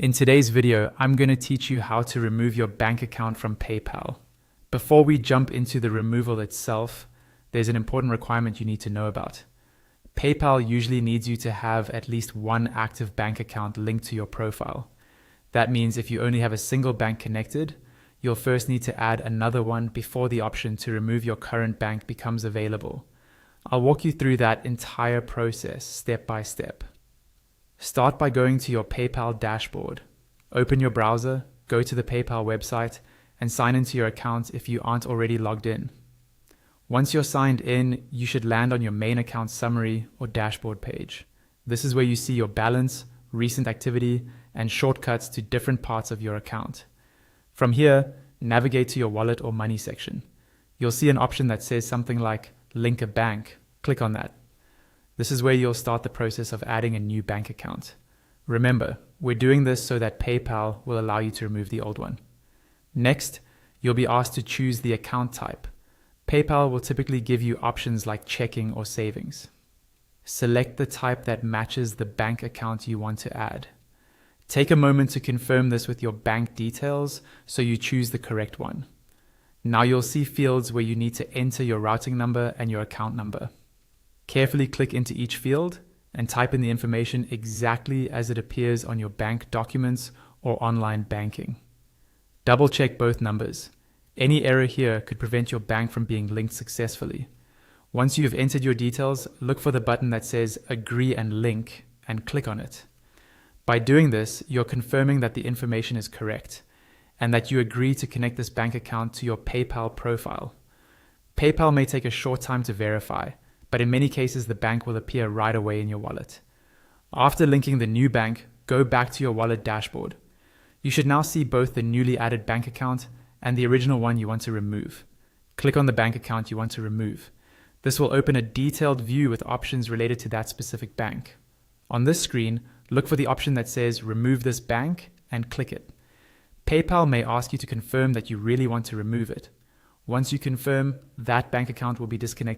In today's video, I'm going to teach you how to remove your bank account from PayPal. Before we jump into the removal itself, there's an important requirement you need to know about. PayPal usually needs you to have at least one active bank account linked to your profile. That means if you only have a single bank connected, you'll first need to add another one before the option to remove your current bank becomes available. I'll walk you through that entire process step by step. Start by going to your PayPal dashboard. Open your browser, go to the PayPal website, and sign into your account if you aren't already logged in. Once you're signed in, you should land on your main account summary or dashboard page. This is where you see your balance, recent activity, and shortcuts to different parts of your account. From here, navigate to your wallet or money section. You'll see an option that says something like link a bank. Click on that. This is where you'll start the process of adding a new bank account. Remember, we're doing this so that PayPal will allow you to remove the old one. Next, you'll be asked to choose the account type. PayPal will typically give you options like checking or savings. Select the type that matches the bank account you want to add. Take a moment to confirm this with your bank details so you choose the correct one. Now you'll see fields where you need to enter your routing number and your account number. Carefully click into each field and type in the information exactly as it appears on your bank documents or online banking. Double check both numbers. Any error here could prevent your bank from being linked successfully. Once you've entered your details, look for the button that says Agree and Link and click on it. By doing this, you're confirming that the information is correct and that you agree to connect this bank account to your PayPal profile. PayPal may take a short time to verify, but in many cases the bank will appear right away in your wallet. After linking the new bank, go back to your wallet dashboard. You should now see both the newly added bank account and the original one you want to remove. Click on the bank account you want to remove. This will open a detailed view with options related to that specific bank. On this screen, look for the option that says Remove this bank and click it. PayPal may ask you to confirm that you really want to remove it. Once you confirm, that bank account will be disconnected